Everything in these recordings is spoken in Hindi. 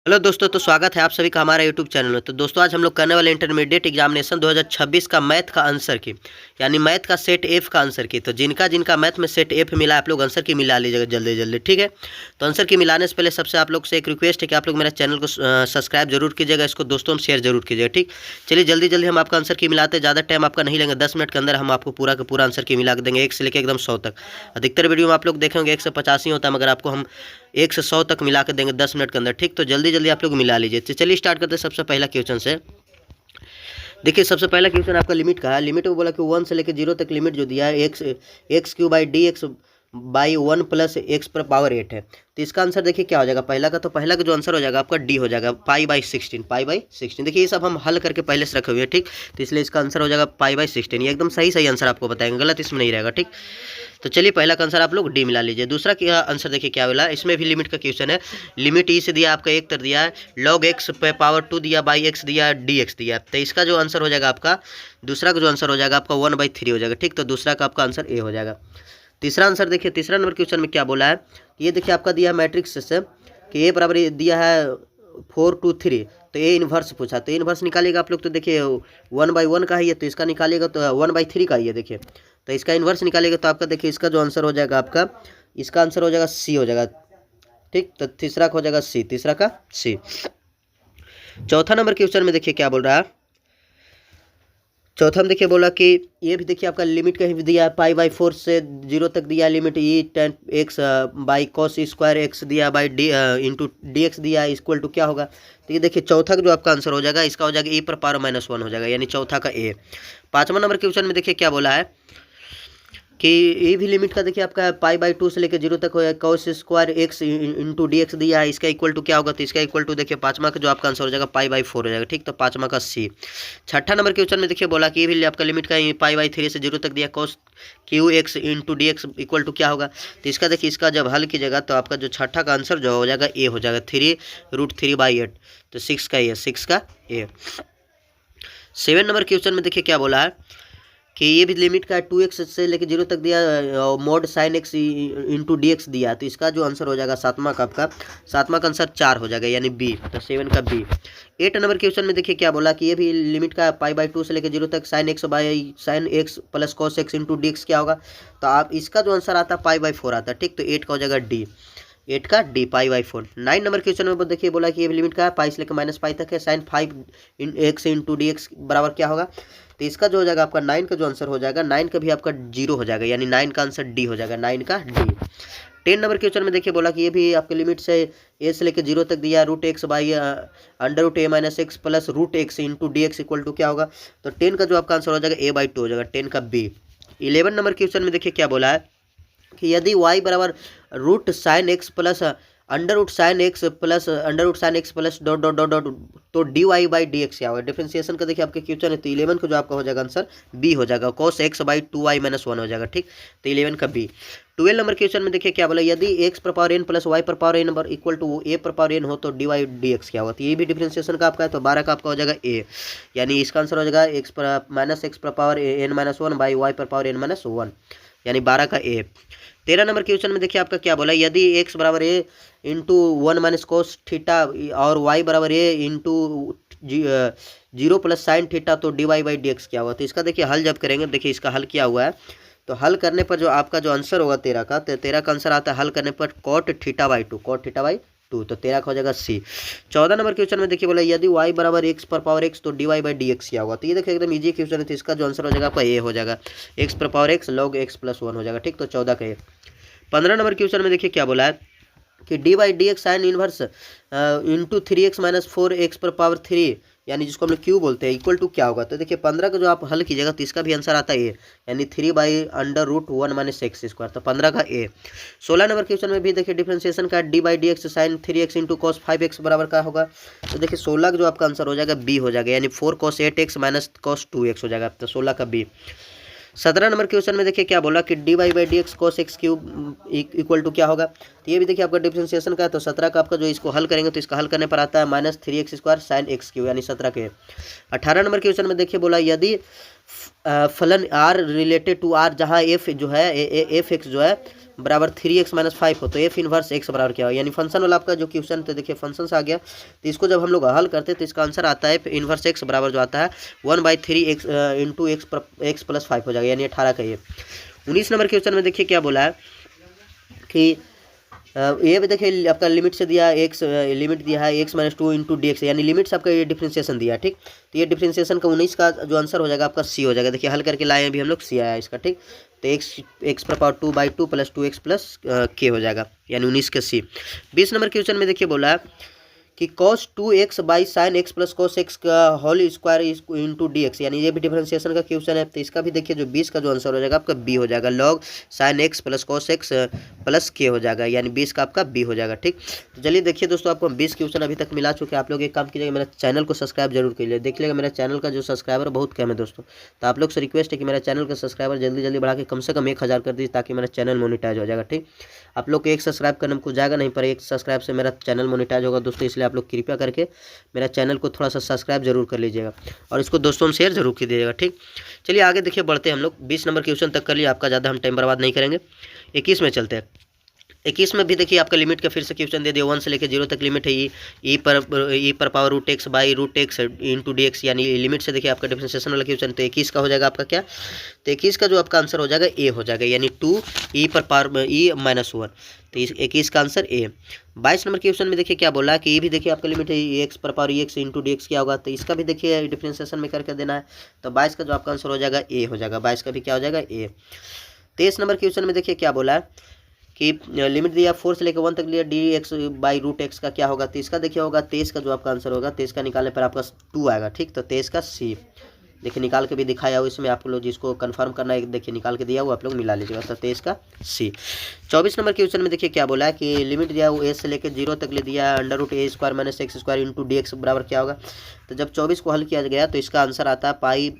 हेलो दोस्तों, तो स्वागत है आप सभी का हमारे यूट्यूब चैनल में। तो दोस्तों आज हम लोग करने वाले इंटरमीडिएट एग्जामिनेशन 2026 का मैथ का आंसर की, यानी मैथ का सेट एफ का आंसर की। तो जिनका जिनका मैथ में सेट एफ मिला, आप लोग आंसर की मिला लीजिएगा जल्दी जल्दी, ठीक है। तो आंसर की मिलाने से पहले सबसे आप लोग से एक रिक्वेस्ट है कि आप लोग मेरा चैनल को सब्सक्राइब जरूर कीजिएगा, इसको दोस्तों में शेयर जरूर कीजिएगा, ठीक। चलिए जल्दी जल्दी हम आपका आंसर की मिलाते हैं। ज़्यादा टाइम आपका नहीं लेंगे, 10 मिनट के अंदर हम आपको पूरा का पूरा आंसर की मिला देंगे, 1 से लेकर एकदम 100 तक। अधिकतर वीडियो में आप लोग देखेंगे 1 से 50 ही होता है, मगर आपको हम 1 से 100 तक मिला कर देंगे 10 मिनट के अंदर, ठीक। तो जल्दी जल्दी आप लोग मिला लीजिए। तो चलिए स्टार्ट करते हैं सबसे पहला क्वेश्चन से। देखिए सबसे पहला क्वेश्चन आपका लिमिट का है। लिमिट वो बोला कि 1 से लेकर 0 तक लिमिट जो दिया है x Q by D X by 1 plus x पर पावर 8 है। तो इसका आंसर देखिए क्या हो जाएगा। पहला का जो आंसर हो जाएगा आपका डी हो जाएगा, पाई बाई 16। देखिए ये सब हम हल करके पहले से रखे हुए हैं, ठीक। तो इसलिए इसका आंसर हो जाएगा पाई/16। ये एकदम सही सही आंसर आपको बताएंगे, गलत इसमें नहीं रहेगा, ठीक। तो चलिए पहला का आंसर आप लोग डी मिला लीजिए। दूसरा क्या आंसर देखिए क्या मिला। इसमें भी लिमिट का क्वेश्चन है। लिमिट ई से दिया आपका 1 तक दिया है, लॉग एक्स पे पावर 2 दिया, बाई एक्स दिया, डी एक्स दिया। तो इसका जो आंसर हो जाएगा आपका, दूसरा का जो आंसर हो जाएगा आपका 1/3 हो जाएगा, ठीक। तो दूसरा का आपका आंसर ए हो जाएगा। तीसरा आंसर देखिए, तीसरा नंबर क्वेश्चन में क्या बोला है। ये देखिए आपका दिया है मैट्रिक्स से कि ए बराबर दिया है 4 2 3। तो ए इन्वर्स पूछा, तो ए इन्वर्स निकालिएगा आप लोग। तो देखिए 1/1 का ही है, तो इसका निकालिएगा तो 1/3 का ही है। देखिए तो इसका इन्वर्स निकालिएगा तो आपका देखिए इसका जो आंसर हो जाएगा आपका, इसका आंसर हो जाएगा सी हो जाएगा, ठीक। तो तीसरा का हो जाएगा सी, तीसरा का सी। चौथा नंबर क्वेश्चन में देखिए क्या बोल रहा है। चौथा में देखिए बोला कि ये भी देखिए आपका लिमिट कहीं भी दिया है, पाई/4 से 0 तक दिया है limit. E tan x by cos square x दिया by d into D x दिया है, इक्वल टू क्या होगा। तो ये देखिए चौथा का जो आपका आंसर हो जाएगा, इसका हो जाएगा ई पर पावर -1 हो जाएगा, यानी चौथा का ए। पाँचवा नंबर क्वेश्चन में देखिए क्या बोला है कि ये भी लिमिट का देखिए आपका पाई/2 से लेकर 0 तक हो, cos square x into D x दिया है, इसका इक्वल टू क्या होगा। तो इसका इक्वल टू देखिए पाँचवा का जो आपका आंसर हो जाएगा पाई/4 हो जाएगा, ठीक। तो पाँचवा का सी। छठा नंबर क्वेश्चन में देखिए बोला कि ये भी आपका लिमिट का पाई/3 से 0 तक दिया, cos Q X into D X equal to क्या होगा। तो इसका देखिए इसका जब हल कीजिएगा तो आपका जो छठा का आंसर जो हो जाएगा ए हो जाएगा, 3√3/8। तो 6 का ए, 6 का ए। 7 नंबर क्वेश्चन में देखिए क्या बोला है कि ये भी लिमिट का 2x से लेकर 0 तक दिया, mod sine x into D x दिया। तो इसका जो आंसर हो जाएगा सातवां का आपका, सातवां का आंसर 4 हो जाएगा, यानी बी। तो 7 का बी। 8 नंबर क्वेश्चन में देखिए क्या बोला कि ये भी लिमिट का पाई/2 से लेकर 0 तक sine x by sine X plus cos x into D x क्या होगा। तो आप इसका जो आंसर आता है पाई/4 आता है, ठीक। तो 8 का हो जाएगा डी, 8 का डी, पाई/4। 9 नंबर क्वेश्चन में देखिए बोला कि ये लिमिट का पाई से लेकर -पाई तक है, sine 5 X into D x बराबर क्या होगा। तो इसका जो हो जाएगा आपका 9 का जो आंसर हो जाएगा, 9 का भी आपका 0 हो जाएगा, यानी 9 का आंसर डी हो जाएगा, 9 का डी। 10 नंबर क्वेश्चन में देखिए बोला कि ये भी आपके लिमिट से ए से लेकर 0 तक दिया, √x by √a-x plus √x into D X equal to क्या होगा। तो 10 का जो आपका आंसर हो जाएगा a/2 हो जाएगा, 10 का बी। 11 नंबर क्वेश्चन में देखिए क्या बोला है कि यदि y बराबर root sine X plus under root sine X plus dot dot dot dot, तो dy/dx क्या होगा। डिफरेंशिएशन का देखिए आपके क्वेश्चन है। तो 11 का जो आपका हो जाएगा आंसर बी हो जाएगा, cos x/2y-1 हो जाएगा, ठीक। तो 11 का बी। 12 नंबर क्वेश्चन में देखिए क्या बोला, यदि x पर पावर n प्लस y पर power n number equal to a पर पावर n हो तो dy/dx क्या होगा। तो ये भी डिफरेंशिएशन का आपका है। तो 12 का आपका हो जाएगा a, यानी इसका आंसर हो जाएगा x पर पावर n-1 बाई y पर पावर n-1, यानी 12 का ए। 13 नंबर क्वेश्चन में देखिए आपका क्या बोला, यदि x बराबर ए इंटू 1 माइनस कोस थीटा और y बराबर ए इंटू 0 प्लस साइन थीटा, तो dy/dx क्या होगा। तो इसका देखिए हल जब करेंगे, देखिए इसका हल किया हुआ है। तो हल करने पर जो आपका जो आंसर होगा 13 का, तो 13 का आंसर आता है हल करने पर cot θ/2, तो 13 का हो जाएगा सी। 14 नंबर क्वेश्चन में देखिए बोला यदि y बराबर x पर पावर x तो dy/dx क्या होगा। तो ये देखिए एकदम इजी क्वेश्चन है। तो इसका जो आंसर हो जाएगा आपका ए हो जाएगा, x पर power x log x plus 1 हो जाएगा, ठीक। तो 14 का ए। 15 नंबर क्वेश्चन में देखिए क्या बोला है कि dy/dx sine inverse into 3x minus 4x पर पावर 3, यानी जिसको हम लोग क्यू बोलते हैं, इक्वल टू क्या होगा। तो देखिए 15 का जो आप हल कीजिएगा तो इसका भी आंसर आता है ए, यानी 3/√1 - x²। तो 15 का ए। 16 नंबर क्वेश्चन में भी देखिए डिफरेंशिएशन का dy/dx sign 3x into cos 5x बराबर का होगा। तो देखिए 16 का जो आपका आंसर हो जाएगा बी हो जाएगा, यानी 4 cos 8x minus cos 2x हो जाएगा। तो 16 का बी। 17 नंबर क्वेश्चन में देखिए क्या बोला कि dy/dx cos x³ equal to क्या होगा। तो ये भी देखिए आपका डिफरेंशिएशन का है। तो 17 का आपका जो इसको हल करेंगे तो इसका हल करने पर आता है -3x² sin x³, यानी 17 के। 18 नंबर क्वेश्चन में देखिए बोला यदि फलन r रिलेटेड टू r, जहाँ f जो है f(x) जो है बराबर 3x माइनस 5 हो तो एफ इनवर्स एक्स बराबर क्या हो, यानी फंक्शन वाला आपका जो क्वेश्चन तो देखिए फंक्शन से आ गया। तो इसको जब हम लोग हल करते हैं तो इसका आंसर आता है इनवर्स एक्स बराबर जो आता है 1/3 इंटू एक्स प्लस 5 हो जाएगा, यानी 18 का ये। 19 नंबर क्वेश्चन में देखिए क्या बोला है कि ये भी देखिए आपका लिमिट से दिया एक्स, लिमिट दिया है x minus 2 into D X, यानी लिमिट से आपका ये डिफ्रेंसिएशन दिया है। ठीक, तो ये डिफ्रेंसिएशन का 19 का जो आंसर हो जाएगा आपका सी हो जाएगा। देखिए हल करके लाए अभी हम लोग सी आया इसका। ठीक, तो एक्स पर पावर 2/2 प्लस 2x प्लस के हो जाएगा, यानी 19 का सी। 20 नंबर क्वेश्चन में देखिए बोला है कि cos 2x by sine X plus cos x का whole square into D X, यानी ये भी डिफरेंशिएशन का क्वेश्चन है। तो इसका भी देखिए जो 20 का जो आंसर हो जाएगा आपका बी हो जाएगा, log sign X plus cos x plus के हो जाएगा, यानी 20 का आपका बी हो जाएगा। ठीक, तो चलिए देखिए दोस्तों आपको 20 क्वेश्चन अभी तक मिला चुके हैं। आप लोग एक काम कीजिएगा, मेरा चैनल को सब्सक्राइब जरूर कीजिए। देख लीजिएगा मेरा चैनल का जो सब्सक्राइबर बहुत कम है दोस्तों, तो आप लोग से रिक्वेस्ट है कि मेरा चैनल का सब्सक्राइबर जल्दी जल्दी बढ़ा के कम से कम 1000 कर दीजिए, ताकि मेरा चैनल मोनिटाइज हो जाएगा। ठीक, आप लोग को एक सब्सक्राइब करने में कुछ जाएगा नहीं, पर एक सब्सक्राइब से मेरा चैनल मोनिटाइज होगा दोस्तों, इसलिए आप लोग कृपया करके मेरा चैनल को थोड़ा सा सब्सक्राइब जरूर कर लीजिएगा और इसको दोस्तों में शेयर जरूर कीजिएगा। ठीक, चलिए आगे देखिए बढ़ते हैं हम लोग। 20 नंबर क्वेश्चन तक कर लिए, आपका ज़्यादा हम टाइम बर्बाद नहीं करेंगे। 21 में चलते हैं। 21 में भी देखिए आपका लिमिट का फिर से क्वेश्चन दे दिया, 1 से लेकर 0 तक लिमिट है। ई पर power root X by root X into D X, यानी लिमिट से देखिए आपका डिफरेंशिएशन वाला क्वेश्चन। तो 21 का हो जाएगा आपका क्या, तो 21 का जो आपका आंसर हो जाएगा ए हो जाएगा, यानी 2 ई पर पावर ई माइनस 1। तो 21 का आंसर ए। 22 नंबर क्वेश्चन में देखिए क्या बोला है कि ये भी देखिए आपका लिमिट है एक्स पर power x into D x क्या होगा, तो इसका भी देखिए डिफरेंशिएशन में करके देना है। तो 22 का जो आपका आंसर हो जाएगा ए हो जाएगा, 22 का भी क्या हो जाएगा ए। 23 नंबर क्वेश्चन में देखिए क्या बोला है कि लिमिट दिया 4 से लेकर 1 तक लिया D X by root X का क्या होगा, तो इसका देखिए होगा 23 का जो आपका आंसर होगा, 23 का निकालने पर आपका 2 आएगा। ठीक, तो 23 का सी देखिए निकाल के भी दिखाया हुआ, इसमें आप लोग जिसको कंफर्म करना है देखिए निकाल के दिया हुआ, आप लोग मिला लीजिएगा। तो 23 का सी। 24 नंबर क्वेश्चन में देखिए क्या बोला है कि लिमिट दिया वो ए से लेकर 0 तक ले दिया under root a square minus x square into D x बराबर क्या होगा। तो जब 24 को हल किया गया तो इसका आंसर आता है पाई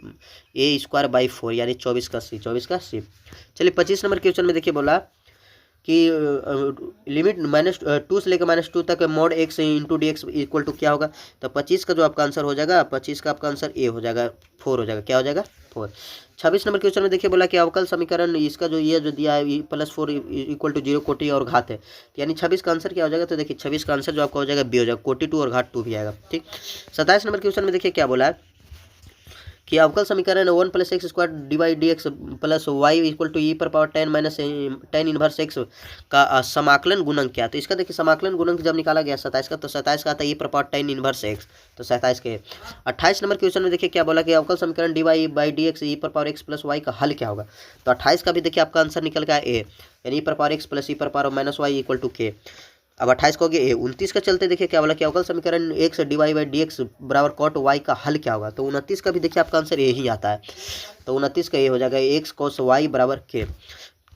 ए स्क्वायर बाई 4, यानी 24 का सी, 24 का सी। चलिए 25 नंबर क्वेश्चन में देखिए बोला कि लिमिट -2 से लेकर -2 तक mod X into D X equal to क्या होगा। तो 25 का जो आपका आंसर हो जाएगा, 25 का आपका आंसर ए हो जाएगा, 4 हो जाएगा, क्या हो जाएगा 4। 26 नंबर क्वेश्चन में देखिए बोला कि अवकल समीकरण इसका जो ये जो दिया है +4 इक्वल टू 0 कोटि और घात है, यानी 26 का आंसर क्या हो जाएगा। तो देखिए 26 का आंसर जो आपका हो जाएगा बी हो जाएगा, कोटि 2 और घात 2 भी आएगा। ठीक, 27 नंबर क्वेश्चन में देखिए क्या बोला है कि अवकल समीकरण 1 + x square divide d x plus y equal to e पर पावर 10 माइनस 10 इनवर्स एक्स का समाकलन गुणक क्या। तो इसका देखिए समाकलन गुणक जब निकाला गया 27 का, तो 27 का आता है ई पर पावर 10 इनवर्स एक्स, तो 27 के। 28 नंबर क्वेश्चन में देखिए क्या बोला कि अवकल समीकरण d Y by D x e पर पावर एक्स प्लस वाई का हल क्या होगा। तो 28 का भी देखिए आपका आंसर निकल गया ए, यानी ई पर पावर एक्स प्लस ई पर power minus Y equal to K. अब 28 को हो गया ए। 29 का चलते देखिए क्या बोला कि अवकल समीकरण X D Y by D x बराबर कॉट वाई का हल क्या होगा। तो 29 का भी देखिए आपका आंसर ए ही आता है, तो 29 का ए हो जाएगा एक्स कॉस वाई बराबर के।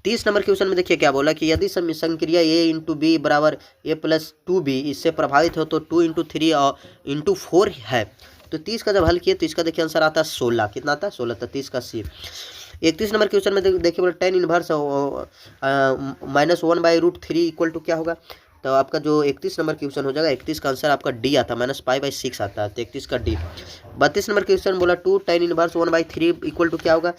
30 नंबर क्वेश्चन में देखिए क्या बोला कि यदि संक्रिया ए इंटू बी बराबर ए प्लस 2b इससे प्रभावित हो तो 2 इंटू 3 और इंटू 4 है। तो 30 का जब हल किए तो इसका देखिए आंसर आता है 16, कितना आता है 16, तो 30 का सी। 31 नंबर क्वेश्चन में देखिए बोला 10 इनवर्स -1/√3 इक्वल टू क्या होगा। तो आपका जो 31 नंबर क्वेश्चन हो जाएगा, 31 का आंसर आपका डी आता है, -π/6 आता है, तो 31 का डी। 32 नंबर क्वेश्चन बोला 2 tan इनवर्स 1/3 इक्वल टू क्या होगा।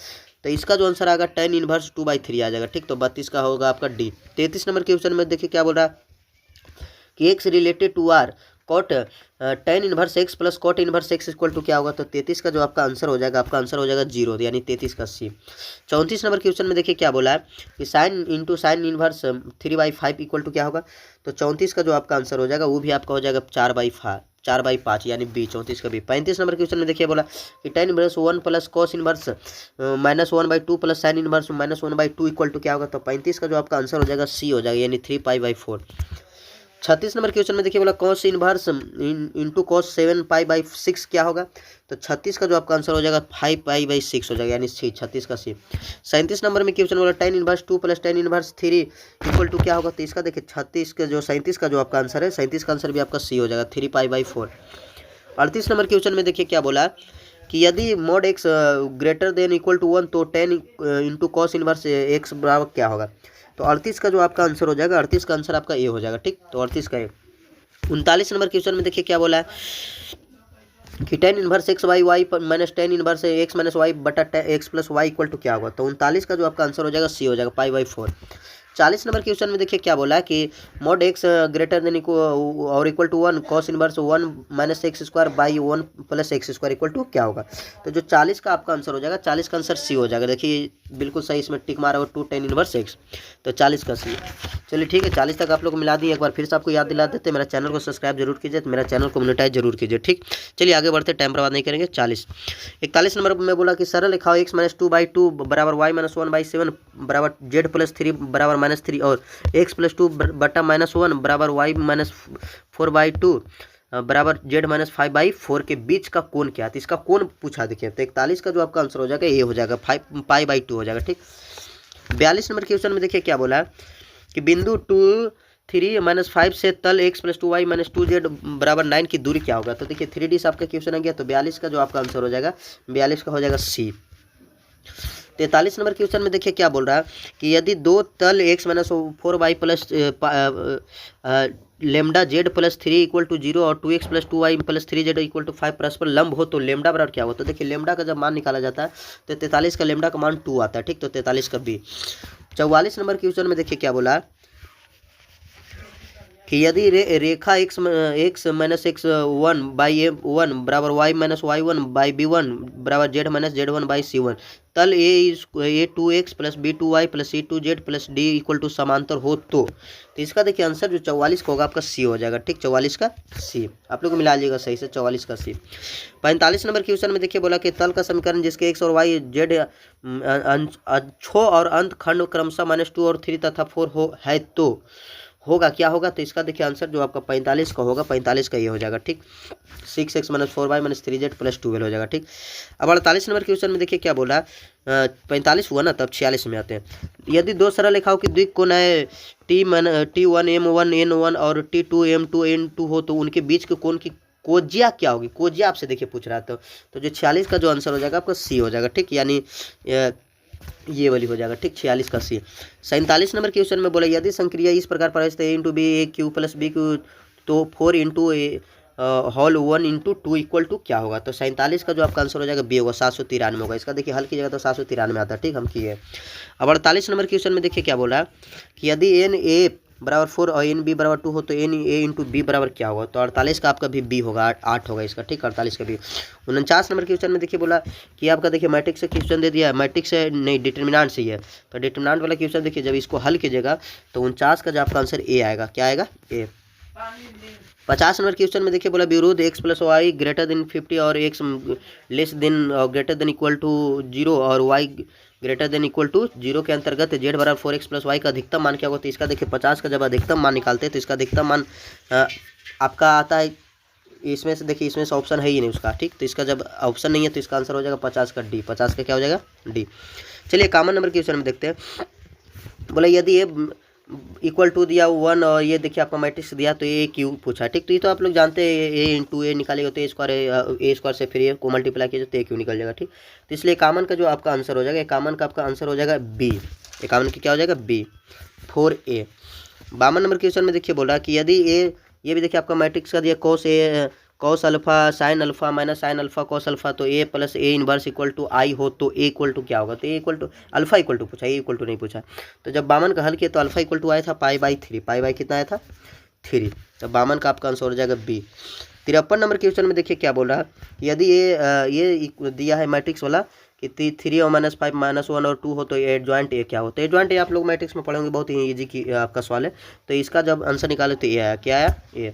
तो इसका जो आंसर आएगा tan इनवर्स 2/3 आ जाएगा। ठीक, तो 32 का होगा आपका डी। 33 नंबर क्वेश्चन में देखिए क्या बोल रहा है कि X related to R cot tan inverse X plus cot inverse X equal to क्या होगा। तो 33 का जो आपका आंसर हो जाएगा, आपका आंसर हो जाएगा 0, यानी 33 का सी। 34 नंबर क्वेश्चन में देखिए क्या बोला है कि sine into sine inverse 3/5 equal to क्या होगा। तो 34 का जो आपका आंसर हो जाएगा वो भी आपका हो जाएगा 4/5, यानी बी, 34 का बी। 35 नंबर क्वेश्चन में देखिए बोला कि tan inverse 1 plus cos inverse -1/2 plus sine inverse -1/2 equal to क्या होगा। तो 35 का जो आपका आंसर हो जाएगा सी हो जाएगा, यानी 3π/4। 36 नंबर क्वेश्चन में देखिए बोला कॉस इनवर्स इंटू कॉस 7π/6 क्या होगा। तो 36 का जो आपका आंसर हो जाएगा 5π/6 हो जाएगा, यानी सी, 36 का सी। 37 नंबर में क्वेश्चन बोला tan inverse 2 plus tan inverse 3 equal to क्या होगा। तो इसका देखिए 37 का जो आपका आंसर है, 37 का आंसर भी आपका सी हो जाएगा, 3π/4। 38 नंबर क्वेश्चन में देखिए क्या बोला कि यदि mod X greater than equal to 1 तो 10 इंटू कॉस इनवर्स एक्स बराबर क्या होगा। तो 38 का जो आपका आंसर हो जाएगा, 38 का आंसर आपका ए हो जाएगा। ठीक, तो 38 का ए। 39 नंबर क्वेश्चन में देखिए क्या बोला है कि tan inverse x by y minus tan inverse x minus y बटा x plus y equal to क्या होगा। तो 39 का जो आपका आंसर हो जाएगा सी हो जाएगा, π/4। 40 नंबर क्वेश्चन में देखिए क्या बोला है कि मॉड एक्स ग्रेटर देन और equal to 1 cos inverse 1 minus x square by 1 plus X square equal to क्या होगा। तो जो 40 का आपका आंसर हो जाएगा, 40 का आंसर सी हो जाएगा। देखिए बिल्कुल सही, इसमें टिक मारा हुआ 2 tan इनवर्स एक्स, तो 40 का सी। चलिए ठीक है, 40 तक आप लोग मिला दिए। एक बार फिर से आपको याद दिला देते, मेरा चैनल को सब्सक्राइब जरूर कीजिए, मेरा चैनल को मोनेटाइज जरूर कीजिए। ठीक, चलिए आगे बढ़ते, टाइम बर्बाद नहीं करेंगे। 41 नंबर में बोला कि सरल लिखाओ एक्स माइनस 2/2 बराबर वाई माइनस 1/7 बराबर जेड प्लस 3 बराबर -3 और एक्स प्लस 2 बटा -1 बराबर वाई माइनस 4/2 बराबर जेड माइनस 5/4 के बीच का कोण क्या है। तो इसका कोण पूछा। देखिए तो 41 का जो आपका आंसर हो जाएगा ये हो जाएगा 5π/2 हो जाएगा। ठीक, 42 नंबर क्वेश्चन में देखिए क्या बोला है कि बिंदु 2 3 -5 से तल x plus 2y minus 2z बराबर 9 की दूरी क्या होगा। तो देखिए 3D से आपका क्वेश्चन आ गया, तो 42 का जो आपका आंसर हो जाएगा 42 का हो जाएगा सी। 43 नंबर क्वेश्चन में देखिए क्या बोल रहा है कि यदि दो तल x minus 4y plus lambda Z plus 3 equal to 0 और 2x plus 2y plus 3z equal to 5 परस्पर लंब हो तो लेमडा बराबर क्या हो। तो देखिए लेमडा का जब मान निकाला जाता है तो 43 का लेमडा का मान 2 आता है। ठीक, तो 43 का बी। 44 नंबर क्वेश्चन में देखिए क्या बोला कि यदि रेखा x माइनस x1/1 बराबर y माइनस y1/b1 बराबर z माइनस z1/c1 तल a2x plus b2y plus c2z plus d equal to समांतर हो तो इसका देखिए आंसर जो 44 का होगा आपका सी हो जाएगा। ठीक, 44 का सी आप लोग मिला लीजिएगा सही से, 44 का सी। 45 नंबर क्वेश्चन में देखिए बोला कि तल का समीकरण जिसके x और y z अक्षों और अंत खंड क्रमशः -2 और 3 तथा 4 हो है तो होगा क्या होगा। तो इसका देखिए आंसर जो आपका 45 का होगा, 45 का ये हो जाएगा। ठीक, 6x minus 4y minus 3z plus 12 हो जाएगा। ठीक, अब 48 नंबर क्वेश्चन में देखिए क्या बोला, 45 हुआ ना, तब 46 में आते हैं। यदि दो सरल रेखाओं की द्विकोण है T1M1N1 और T2M2N2 हो तो उनके बीच के कोण की कोज्या क्या होगी। कोज्या आपसे देखिए पूछ रहा था, तो जो 46 का जो आंसर हो जाएगा आपका सी हो जाएगा। ठीक, यानी ये वाली हो जाएगा। ठीक, 46 का सी। 47 नंबर क्वेश्चन में बोला यदि संक्रिया इस प्रकार परिवर्तित a into B A Q plus B Q तो 4 into A whole 1 into 2 equal to क्या होगा। तो 47 का जो आपका आंसर हो जाएगा बी होगा, 793 होगा। इसका देखिए हल कीजिएगा तो 793 आता है। ठीक, हम किए। अब 48 नंबर क्वेश्चन में देखिए क्या बोला कि यदि एन ए बराबर 4 और एन बी बराबर 2 हो तो एन ए इंटू बी बराबर क्या होगा। तो 48 का आपका भी बी होगा, 8 होगा इसका। ठीक, 48 का बी। 49 नंबर क्वेश्चन में देखिए बोला कि आपका देखिए मैट्रिक्स से क्वेश्चन दे दिया है, मैट्रिक्स से नहीं डिटर्मिनेंट से ही है। तो डिटर्मिनेंट वाला क्वेश्चन देखिए जब इसको हल कीजिएगा तो 49 का जो आपका आंसर ए आएगा। क्या आएगा, ए। 50 नंबर क्वेश्चन में देखिए बोला विरुद्ध x plus Y greater than 50 और x less than greater than equal to 0 और y greater than equal to 0 के अंतर्गत z बराबर 4x प्लस वाई का अधिकतम मान क्या होगा। तो इसका देखिए 50 का जब अधिकतम मान निकालते हैं तो इसका अधिकतम मान आपका आता है इसमें से। देखिए इसमें से ऑप्शन है ही नहीं उसका। ठीक, तो इसका जब ऑप्शन नहीं है तो इसका आंसर हो जाएगा 50 का डी। 50 का क्या हो जाएगा, डी। चलिए कॉमन नंबर क्वेश्चन में देखते हैं। बोला यदि ये इक्वल टू दिया 1 और ये देखिए आपका मैट्रिक्स दिया तो ए क्यू पूछा। ठीक, तो ये तो आप लोग जानते हैं ए इंटू ए निकालेगा तो ए स्क्वायर से फिर ए को मल्टीप्लाई किया तो ए क्यू निकल जाएगा। ठीक, तो इसलिए कॉमन का जो आपका आंसर हो जाएगा, कॉमन का आपका आंसर हो जाएगा बी। कॉमन की क्या हो जाएगा, बी, 4a। 52 नंबर क्वेश्चन में देखिए बोल रहा है कि यदि ए ये भी देखिए आपका मैट्रिक्स का दिया cos alpha sine alpha minus sine alpha cos alpha तो A plus A inverse equal to I हो तो ए इक्वल टू क्या होगा। तो A equal to alpha equal to पूछा, ए इक्वल टू नहीं पूछा। तो जब 52 का हल किया तो अल्फा इक्वल टू आया था π/3, पाई कितना आया था 3। तो 52 का आपका आंसर हो जाएगा बी। 53 नंबर क्वेश्चन में देखिए क्या बोल रहा है यदि ये दिया है मैट्रिक्स वाला कि 3 और -5 -1 और 2 हो तो एडजॉइंट ए क्या हो। तो एडजॉइंट ए आप लोग मैट्रिक्स में पढ़ेंगे, बहुत ही ईजी की आपका सवाल है। तो इसका जब आंसर निकाले तो ए आया, क्या आया, ए।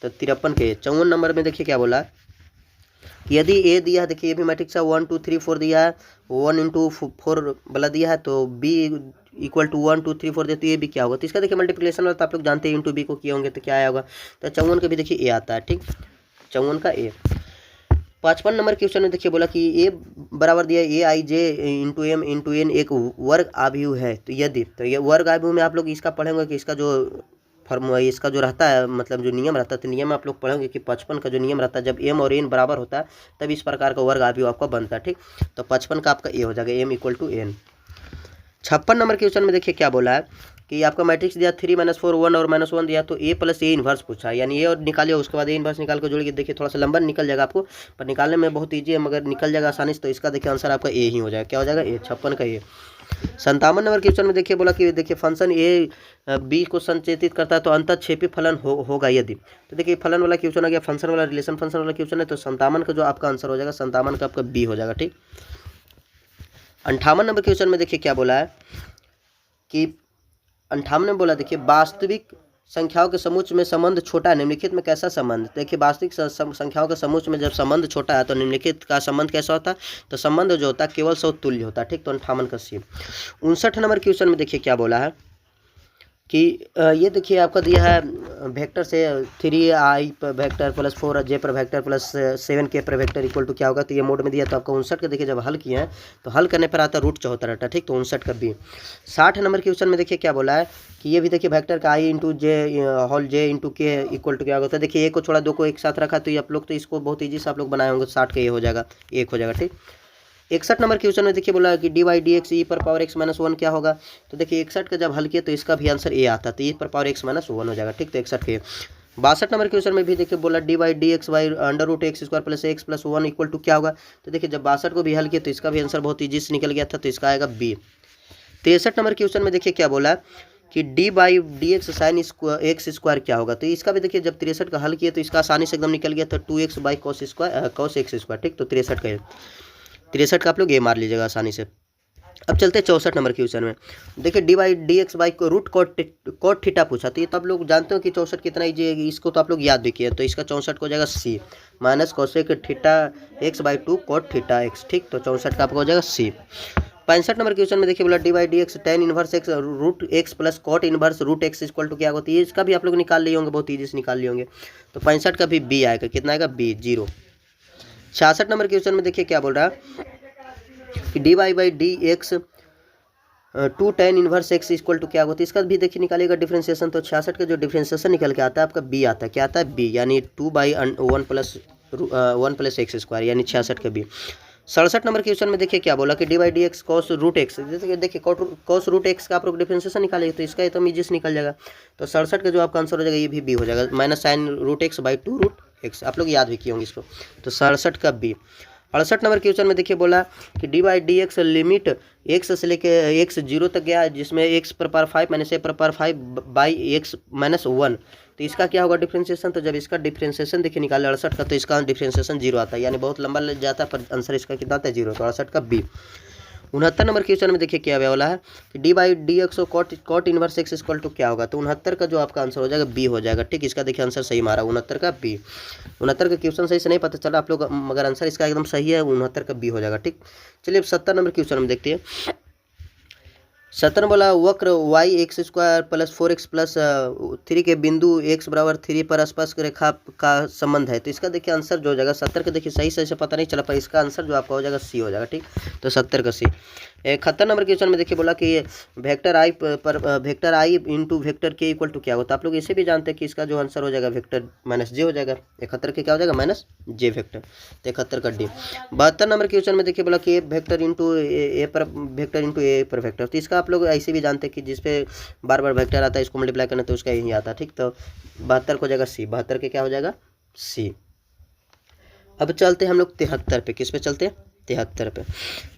तो 53 के 54 नंबर में देखिए क्या बोला कि यदि ए दिया है, देखिए ये भी मैट्रिक्स है 1 2 3 4 दिया है, 1 इंटू 4 वाला दिया है तो बी इक्वल टू 1 2 3 4 दे तो ये भी क्या होगा। तो इसका देखिए मल्टीप्लिकेशन वाला तो आप लोग जानते हैं इंटू बी को किए होंगे तो क्या आया होगा। तो 54 का भी देखिए ए आता है। ठीक, 54 का ए। 55 नंबर क्वेश्चन में देखिए बोला कि ए बराबर दिया ए आई J into M into N एक वर्ग आव्यूह है। तो यदि तो ये वर्ग आव्यूह में आप लोग इसका पढ़ेंगे कि इसका जो इसका जो रहता है मतलब जो नियम रहता है, तो नियम आप लोग पढ़ेंगे कि 55 का जो नियम रहता है जब एम और एन बराबर होता है तब इस प्रकार का वर्ग आव्यूह आपका बनता है। ठीक, तो 55 का आपका ए हो जाएगा, M equal to N. 56 number question में देखिए क्या बोला है कि आपका मैट्रिक्स दिया 3 -4 1 और -1 दिया तो ए प्लस ए इन्वर्स पूछा, यानी ए और निकालिए उसके बाद ए इन्वर्स निकाल कर जोड़िए। देखिए थोड़ा सा लंबा निकल जाएगा आपको, पर निकालने में बहुत ईजी है मगर निकल जाएगा आसानी से। तो इसका देखिए आंसर आपका ए ही हो जाएगा। क्या हो जाएगा, ए। 56 का ए। 57 नंबर क्वेश्चन में देखिए बोला कि देखिए फंक्शन ए बी को संचेतित करता है तो अंतःक्षेपी फलन होगा यदि। तो देखिए फलन वाला क्वेश्चन आ गया, फंक्शन वाला रिलेशन फंक्शन वाला क्वेश्चन है, तो 57 का जो आपका आंसर हो जाएगा 57 का आपका बी हो जाएगा। ठीक। 58 नंबर क्वेश्चन में देखिए क्या बोला है कि 58 में बोला देखिए वास्तविक संख्याओं के समूह में संबंध छोटा है, निम्नलिखित में कैसा संबंध। देखिए वास्तविक संख्याओं के समूह में जब संबंध छोटा है तो निम्नलिखित का संबंध कैसा होता है, तो संबंध जो होता है केवल तुल्य होता है। ठीक। तो 58 का सी। 59 नंबर क्वेश्चन में देखिए क्या बोला है कि ये देखिए आपका दिया है वेक्टर से 3i पर वेक्टर प्लस 4j पर वेक्टर प्लस 7k पर वेक्टर इक्वल टू क्या होगा, तो ये मोड में दिया। तो आपका 59 का देखिए जब हल किए हैं तो हल करने पर आता है √74। ठीक। तो 59 का बी। 60 नंबर क्वेश्चन में देखिए क्या बोला है कि ये भी देखिए वेक्टर का i into J whole j into K equal to क्या होगा। तो देखिए एक को छोड़ा दो को एक साथ रखा, तो ये आप लोग तो इसको बहुत ईजी से आप लोग बनाए होंगे। 60 का ये हो जाएगा, एक हो जाएगा। ठीक। 61 नंबर क्वेश्चन में देखिए बोला कि dy/dx e पर पावर x माइनस 1 क्या होगा। तो देखिए 61 का जब हल किया तो इसका भी आंसर ए आता है, तो e पर पावर x माइनस 1 हो जाएगा। ठीक। तो 61 के। 62 नंबर क्वेश्चन में भी देखिए बोला dy/dx √x² plus x plus 1 equal to क्या होगा। तो देखिए जब 62 को भी हल किया तो इसका भी आंसर बहुत ईजी से निकल गया था, तो इसका आएगा बी। 63 नंबर क्वेश्चन में देखिए क्या बोला कि d/dx sin x² क्या होगा। तो इसका भी देखिए जब 63 का हल किया तो इसका आसानी से एकदम निकल गया था 2x/cos x²। ठीक। तो 63 का 63 का आप लोग ये मार लीजिएगा आसानी से। अब चलते हैं 64 नंबर क्वेश्चन में। देखिए dy/dx को रूट कॉट थीटा पूछा, तो ये तो आप लोग जानते हो कि 64 कितना ईजी है, इसको तो आप लोग याद भी किए। तो इसका 64 को हो जाएगा C minus cosec theta x/2 cot theta x। ठीक। तो 64 का आपका हो जाएगा सी। 65 नंबर क्वेश्चन में देखिए बोला dy/dx tan inverse x root x plus cot inverse root x equal to क्या होती है। इसका भी आप लोग निकाल लिए होंगे, बहुत ईजी से निकाल लिए होंगे। तो 65 का भी बी आएगा, कितना आएगा बी 0। 66 नंबर क्वेश्चन में देखिए क्या बोल रहा है कि dy/dx 2 tan inverse x equal to क्या होता है। इसका भी देखिए निकालिएगा डिफ्रेंशिएशन। तो 66 का जो डिफ्रेंशिएशन निकल के आता है आपका बी आता है, क्या आता है बी, यानी 2/1 प्लस x², यानी 66 का बी। 67 नंबर क्वेश्चन में देखिए क्या बोला कि dy/dx cos रूट एक्स। देखिए cos रूट एक्स का आप लोग डिफ्रेंशिएशन निकालिए तो इसका तो ईजी से निकल जाएगा। तो 67 का जो आपका आंसर हो जाएगा ये भी बी हो जाएगा, minus sine root x/2 root X. आप लोग याद भी किए होंगे इसको। तो 67 का बी। 68 नंबर क्वेश्चन में देखिए बोला कि dy/dx लिमिट x से लेके x 0 तक गया, जिसमें x पर पावर 5 माइनस a पर पावर 5 बाई x माइनस 1। तो इसका क्या होगा डिफ्रेंशिएशन। तो जब इसका डिफ्रेंशिएशन देखिए निकाले 68 का, तो इसका डिफ्रेंशिएशन 0 आता है, यानी बहुत लंबा लग जाता है, पर आंसर इसका कितना आता है 0। तो 68 का बी। 69 नंबर क्वेश्चन में देखिए क्या वाला है कि dy/dx cot inverse x equal to क्या होगा। तो 69 का जो आपका आंसर हो जाएगा बी हो जाएगा। ठीक। इसका देखिए आंसर सही मारा 69 का बी। 69 का क्वेश्चन सही से नहीं पता चला आप लोग, मगर आंसर इसका एकदम सही है, 69 का बी हो जाएगा। ठीक। चलिए अब 70 नंबर क्वेश्चन में देखते हैं। 70 बोला वक्र y(x² प्लस 4x प्लस 3 के बिंदु x बराबर 3 पर स्पर्श रेखा का संबंध है। तो इसका देखिए आंसर जो हो जाएगा 70 का देखिए सही से पता नहीं चला, पर इसका आंसर जो आपका हो जाएगा सी हो जाएगा। ठीक। तो 70 का सी। 71 नंबर क्वेश्चन में देखिए बोला कि वेक्टर आई पर वेक्टर आई इंटू वेक्टर के इक्वल टू क्या होता है। आप लोग इसे भी जानते हैं कि इसका जो आंसर हो जाएगा वेक्टर माइनस जे हो जाएगा। 71 के क्या हो जाएगा माइनस जे वेक्टर। तो 71 का डी। 72 नंबर क्वेश्चन में देखिए बोला कि वेक्टर इंटू ए पर वेक्टर इंटू ए पर वेक्टर। तो इसका आप लोग ऐसे भी जानते हैं कि जिसपे बार बार वेक्टर आता है इसको मल्टीप्लाई करना तो उसका यही आता है। ठीक। तो 72 को हो जाएगा सी। 72 के क्या हो जाएगा सी। अब चलते हैं हम लोग 73 पे। किस पे चलते हैं 73 पे।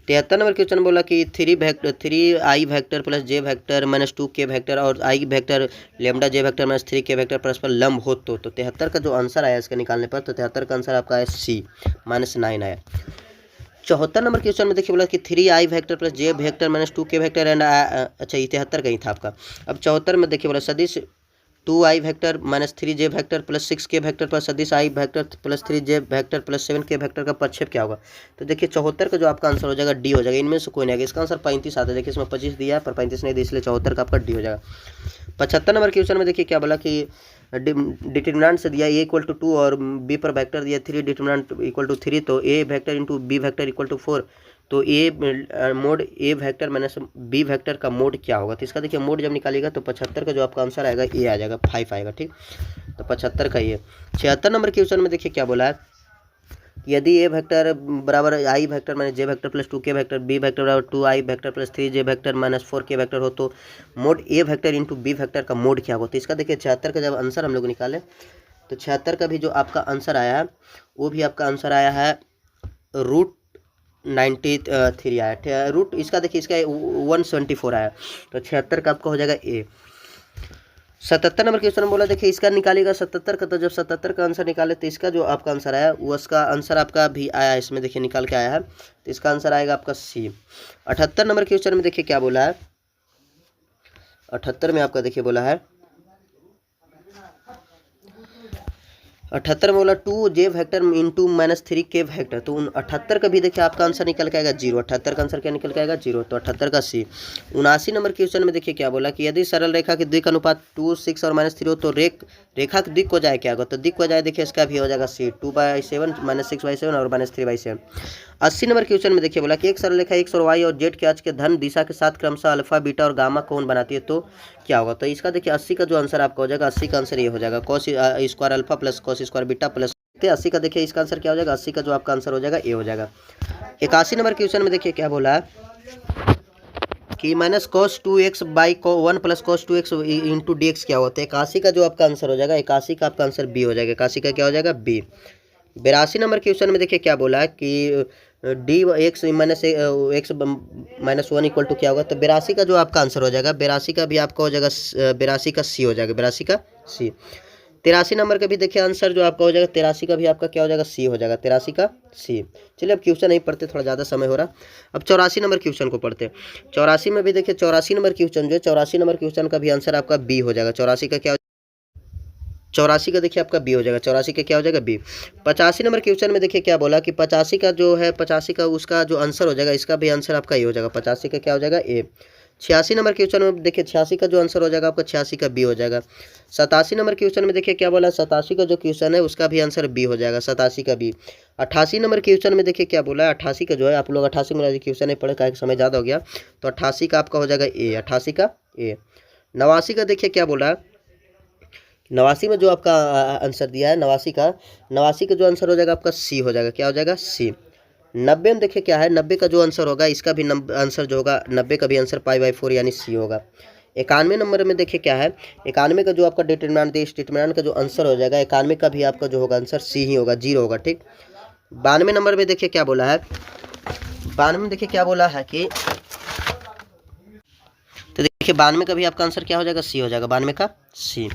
73 नंबर क्वेश्चन बोला कि 3i वेक्टर प्लस जे वेक्टर माइनस 2k वेक्टर और i vector lambda J vector minus 3k vector परस्पर लंब हो तो 73 का जो आंसर आया इसका निकालने पर, तो 73 का आंसर आपका है सी -9 आया। 74 नंबर क्वेश्चन में देखिए बोला कि 3i vector plus J vector minus 2k vector and अच्छा ये 73 का ही था आपका। अब 74 में देखिए बोला सदिश 2i vector minus 3j vector plus 6k vector पर सदिश i vector plus 3j vector plus 7k vector का प्रक्षेप क्या होगा। तो देखिए 74 का जो आपका आंसर हो जाएगा डी हो जाएगा, इनमें से कोई नहीं आएगा। इसका आंसर 35 आता है। देखिए इसमें 25 दिया है पर 35 नहीं दिया, इसलिए 74 का आपका डी हो जाएगा। 75 नंबर क्वेश्चन में देखिए क्या बोला कि डिटर्मिनेंट से दिया a = 2 और b पर वेक्टर दिया 3, डिटर्मिनेंट = 3, तो a vector into b vector = 4। तो a mode a vector minus b vector का मोड क्या होगा। तो इसका देखिए मोड जब निकालिएगा तो 75 का जो आपका आंसर आएगा ए आ जाएगा, 5 आएगा। ठीक। तो 75 का ये। 76 नंबर क्वेश्चन में देखिए क्या बोला है, यदि a वेक्टर बराबर i vector minus j vector plus 2k vector b vector बराबर 2i vector plus 3j vector minus 4k vector हो तो mode a vector into b vector का मोड क्या होगा। तो इसका देखिए 76 का जब आंसर हम लोग निकालें तो 76 का भी जो आपका आंसर आया है वो भी आपका आंसर आया है 93 आया। रूट इसका देखिए इसका 174 आया, तो 76 का आपका हो जाएगा ए। 77 नंबर क्वेश्चन बोला देखिए इसका निकालिएगा 77 का, तो जब 77 का आंसर निकाले तो इसका जो आपका आंसर आया वो उसका आंसर आपका भी आया, इसमें देखिए निकाल के आया है, तो इसका आंसर आएगा आपका सी। 78 नंबर क्वेश्चन में देखिए क्या बोला है, 78 में आपका देखिए बोला है 78 में बोला 2 जे वेक्टर इंटू -3 के वेक्टर, तो 78 का भी देखिए आपका आंसर निकल के आएगा 0। 78 का आंसर क्या निकल के आएगा 0, तो 78 का सी। 79 नंबर क्वेश्चन में देखिए क्या बोला कि यदि सरल रेखा के दिक् अनुपात 2, 6 और -3 हो तो रेखा के दिक् को जाए क्या होगा, तो दिक् को जाए देखिए इसका भी हो जाएगा सी, 2/7 -6/7 और -3/7। 80 नंबर क्वेश्चन में देखिए बोला कि एक सरल रेखा x और y और z के अक्ष के धन दिशा के साथ क्रमशः अल्फा, बीटा और गामा कोण बनाती है, तो क्या होगा, तो इसका देखिए 80 का जो आंसर आपका हो जाएगा, 80 का आंसर ये हो जाएगा cos square alpha plus cos square beta plus 80 का देखिए इसका आंसर क्या हो जाएगा, 80 का जो आपका आंसर हो जाएगा ये हो जाएगा। 81 नंबर क्वेश्चन में देखिए क्या बोला है कि -cos 2x by 1 plus cos 2x into D x क्या होता है। 81 का जो आपका आंसर हो जाएगा, 81 का आपका आंसर बी हो जाएगा। 81 का क्या हो जाएगा बी। 82 नंबर क्वेश्चन में देखिए क्या बोला है कि डी एक्स -1 इक्वल टू क्या होगा, तो 82 का जो आपका आंसर हो जाएगा, 82 का भी आपका हो जाएगा 82 का सी हो जाएगा, 82 का सी। 83 नंबर का भी देखिए आंसर जो आपका हो जाएगा, 83 का भी आपका क्या हो जाएगा सी हो जाएगा, 83 का सी। चलिए अब क्वेश्चन नहीं पढ़ते, थोड़ा ज़्यादा समय हो रहा। अब 84 नंबर क्वेश्चन को पढ़ते हैं। 84 में भी देखिए 84 नंबर क्वेश्चन जो है, 84 नंबर क्वेश्चन का भी आंसर आपका बी हो जाएगा। 84 का क्या, 84 का देखिए आपका बी हो जाएगा, 84 का क्या हो जाएगा बी। 85 नंबर क्वेश्चन में देखिए क्या बोला कि 85 का जो है 85 का उसका जो आंसर हो जाएगा, इसका भी आंसर आपका ये हो जाएगा, 85 का क्या हो जाएगा ए। 86 नंबर क्वेश्चन में देखिए 86 का जो आंसर हो जाएगा आपका 86 का बी हो जाएगा। 87 नंबर क्वेश्चन में देखिए क्या बोला, 87 का जो क्वेश्चन है उसका भी आंसर बी हो जाएगा, 87 का बी। 88 नंबर क्वेश्चन में देखिए क्या बोला है, 88 का जो है आप लोग 88 में क्वेश्चन नहीं पढ़े, का समय ज़्यादा हो गया, तो 88 का आपका हो जाएगा ए, 88 का ए। 89 का देखिए क्या बोला, 89 में जो आपका आंसर दिया है 89 का जो आंसर हो जाएगा आपका सी हो जाएगा, क्या हो जाएगा सी। 90 में देखिए क्या है, 90 का जो आंसर होगा इसका भी आंसर जो होगा 90 का भी आंसर π/4 यानी सी होगा। 91 नंबर में देखिए क्या है, 91 का जो आपका डिटरमिनेंट दिया, इस डिटरमिनेंट का जो आंसर हो जाएगा 91 का भी आपका जो होगा आंसर सी ही होगा, 0 होगा, ठीक। 92 नंबर में देखिए क्या बोला है, 92 में देखिए क्या बोला है कि, तो देखिए 92 का भी आपका आंसर क्या हो जाएगा सी हो जाएगा, 92 का सी।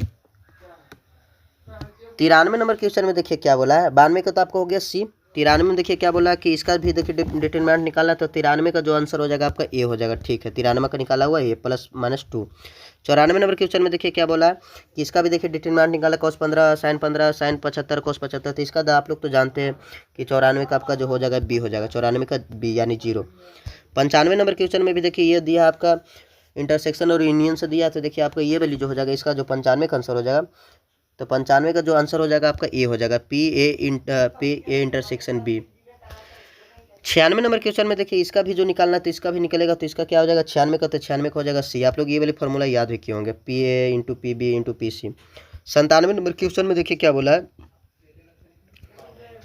93 नंबर क्वेश्चन में देखिए क्या बोला है, 92 का तो आपका हो गया सी। 93 में देखिए क्या बोला कि इसका भी देखिए डिटरमिनेंट निकाला, तो 93 का जो आंसर हो जाएगा आपका ए हो जाएगा, ठीक है। 93 का निकाला हुआ ए +-2। 94 नंबर क्वेश्चन में देखिए क्या बोला है कि इसका भी देखिए डिटरमिनेंट निकाला, cos 15 sin 15 sin 75 cos 75, तो इसका आप लोग तो जानते हैं कि 94 का आपका जो हो जाएगा बी हो जाएगा, 94 का बी यानी 0। 95 नंबर क्वेश्चन में भी देखिए ये दिया आपका इंटरसेक्शन और यूनियन से दिया, तो देखिए आपका ये वैल्यू जो हो जाएगा इसका जो 95 का आंसर हो जाएगा, तो 95 का जो आंसर हो जाएगा आपका ए हो जाएगा, P A intersection B. 96 number question में देखिए इसका भी जो निकालना है तो इसका भी निकलेगा, तो इसका क्या हो जाएगा 96 का, तो 96 का हो जाएगा सी। आप लोग ये वाली फॉर्मूला याद रखे होंगे, P A into P B into P C. 97 number question में देखिए क्या बोला है,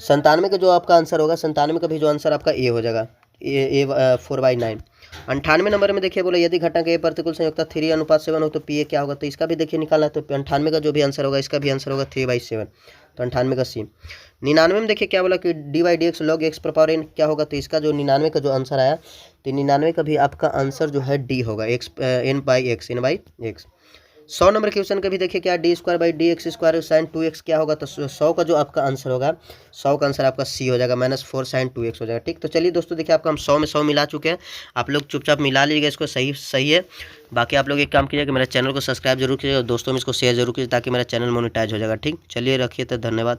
97 का जो आपका आंसर होगा, 97 का भी जो आंसर आपका ए हो जाएगा, ए 4/9। 98 नंबर में देखिए बोला यदि घटक ए प्रतिकूल संयोजकता 3:7 हो तो पी ए क्या होगा, तो इसका भी देखिए निकालना, तो 98 का जो भी आंसर होगा इसका भी आंसर होगा 3/7, तो 98 का सी। 99 में देखिए क्या बोला कि dy/dx log x पर पावर n क्या होगा, तो इसका जो 99 का जो आंसर आया, तो 99 का भी आपका आंसर जो है डी होगा, n/x। 100 नंबर क्वेश्चन का भी देखिए क्या d²/dx² sin 2x क्या होगा, तो 100 का जो आपका आंसर होगा, 100 का आंसर आपका सी हो जाएगा, -4 sin 2x हो जाएगा, ठीक। तो चलिए दोस्तों देखिए आपका हम 100 में 100 मिला चुके हैं, आप लोग चुपचाप मिला लीजिएगा इसको, सही है। बाकी आप लोग एक काम कीजिएगा, मेरे चैनल को सब्सक्राइब जरूर कीजिएगा, दोस्तों में इसको शेयर जरूर कीजिए ताकि मेरा चैनल मोनेटाइज हो जाएगा, ठीक। चलिए रखिए, तो धन्यवाद।